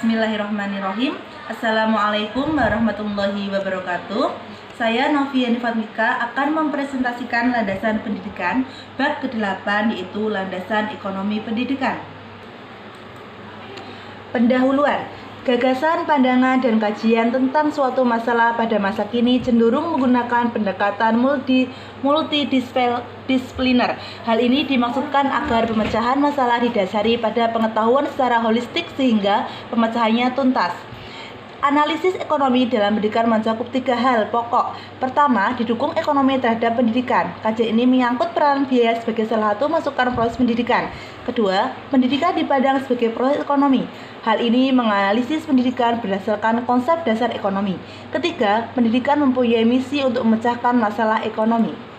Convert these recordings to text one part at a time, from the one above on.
Bismillahirrahmanirrahim. Assalamualaikum warahmatullahi wabarakatuh. Saya Noviani Fatlika akan mempresentasikan landasan pendidikan bab ke-8, yaitu landasan ekonomi pendidikan. Pendahuluan. Gagasan, pandangan, dan kajian tentang suatu masalah pada masa kini cenderung menggunakan pendekatan multidisipliner. Hal ini dimaksudkan agar pemecahan masalah didasari pada pengetahuan secara holistik sehingga pemecahannya tuntas. Analisis ekonomi dalam pendidikan mencakup 3 hal pokok. Pertama, didukung ekonomi terhadap pendidikan. Kajian ini menyangkut peran biaya sebagai salah satu masukan proses pendidikan. Kedua, pendidikan dipandang sebagai proses ekonomi. Hal ini menganalisis pendidikan berdasarkan konsep dasar ekonomi. Ketiga, pendidikan mempunyai misi untuk memecahkan masalah ekonomi.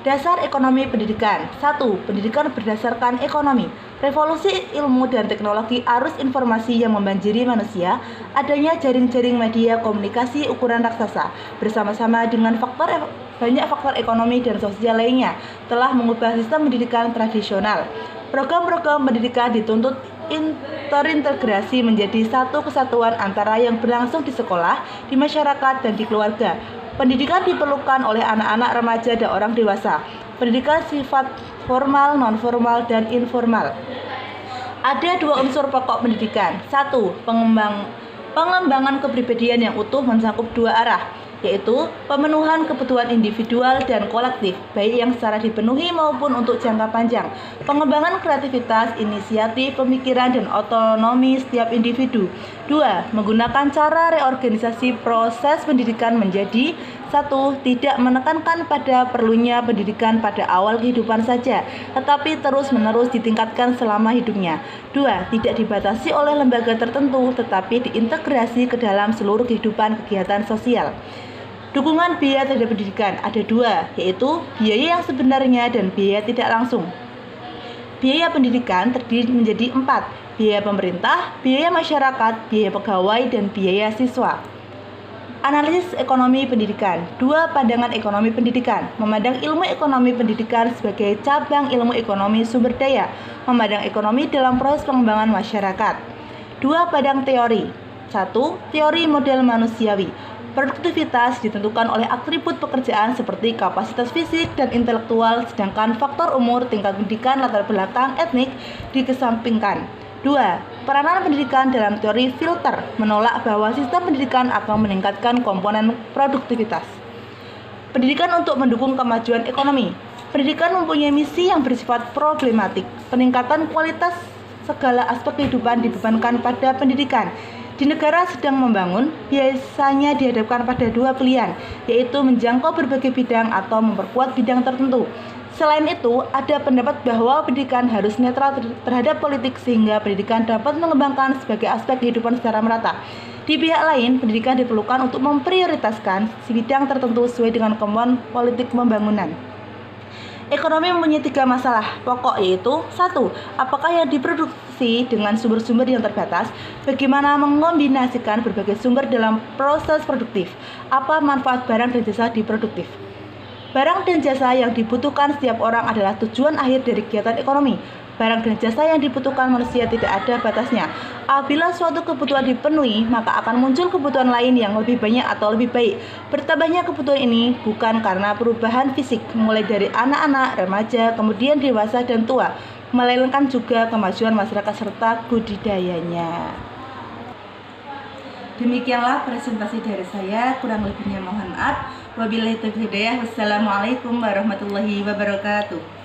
Dasar ekonomi pendidikan. 1. Pendidikan berdasarkan ekonomi. Revolusi ilmu dan teknologi arus informasi yang membanjiri manusia, adanya jaring-jaring media komunikasi ukuran raksasa, bersama-sama dengan banyak faktor ekonomi dan sosial lainnya, telah mengubah sistem pendidikan tradisional. Program-program pendidikan dituntut terintegrasi menjadi satu kesatuan antara yang berlangsung di sekolah, di masyarakat, dan di keluarga. Pendidikan diperlukan oleh anak-anak, remaja, dan orang dewasa. Pendidikan sifat formal, non-formal, dan informal. Ada 2 unsur pokok pendidikan. 1. Pengembangan kepribadian yang utuh mencakup 2 arah, yaitu pemenuhan kebutuhan individual dan kolektif, baik yang secara dipenuhi maupun untuk jangka panjang. Pengembangan kreativitas, inisiatif, pemikiran, dan otonomi setiap individu. 2. Menggunakan cara reorganisasi proses pendidikan menjadi 1. Tidak menekankan pada perlunya pendidikan pada awal kehidupan saja, tetapi terus-menerus ditingkatkan selama hidupnya. 2. Tidak dibatasi oleh lembaga tertentu, tetapi diintegrasi ke dalam seluruh kehidupan kegiatan sosial. Dukungan biaya terhadap pendidikan ada 2, yaitu biaya yang sebenarnya dan biaya tidak langsung. Biaya pendidikan terdiri menjadi 4, biaya pemerintah, biaya masyarakat, biaya pegawai, dan biaya siswa. Analisis ekonomi pendidikan. 2. Pandangan ekonomi pendidikan. Memandang ilmu ekonomi pendidikan sebagai cabang ilmu ekonomi sumber daya. Memandang ekonomi dalam proses pengembangan masyarakat. 2. Pandang teori. 1. Teori model manusiawi. Produktivitas ditentukan oleh atribut pekerjaan seperti kapasitas fisik dan intelektual, sedangkan faktor umur, tingkat pendidikan, latar belakang, etnik dikesampingkan. 2. Peranan pendidikan dalam teori filter menolak bahwa sistem pendidikan akan meningkatkan komponen produktivitas. Pendidikan untuk mendukung kemajuan ekonomi. Pendidikan mempunyai misi yang bersifat problematik. Peningkatan kualitas segala aspek kehidupan dibebankan pada pendidikan. Di negara sedang membangun, biasanya dihadapkan pada 2 pilihan, yaitu menjangkau berbagai bidang atau memperkuat bidang tertentu. Selain itu, ada pendapat bahwa pendidikan harus netral terhadap politik sehingga pendidikan dapat mengembangkan sebagai aspek kehidupan secara merata. Di pihak lain, pendidikan diperlukan untuk memprioritaskan bidang tertentu sesuai dengan kemauan politik pembangunan. Ekonomi mempunyai 3 masalah pokok, yaitu 1. Apakah yang diproduksi dengan sumber-sumber yang terbatas? Bagaimana mengombinasikan berbagai sumber dalam proses produktif? Apa manfaat barang dan jasa diproduktif? Barang dan jasa yang dibutuhkan setiap orang adalah tujuan akhir dari kegiatan ekonomi. Barang dan jasa yang dibutuhkan manusia tidak ada batasnya. Apabila suatu kebutuhan dipenuhi, maka akan muncul kebutuhan lain yang lebih banyak atau lebih baik. Bertambahnya kebutuhan ini bukan karena perubahan fisik, mulai dari anak-anak, remaja, kemudian dewasa dan tua, melainkan juga kemajuan masyarakat serta budidayanya. Demikianlah presentasi dari saya, kurang lebihnya mohon maaf. Wabillahi taufiq hidayah. Wassalamualaikum warahmatullahi wabarakatuh.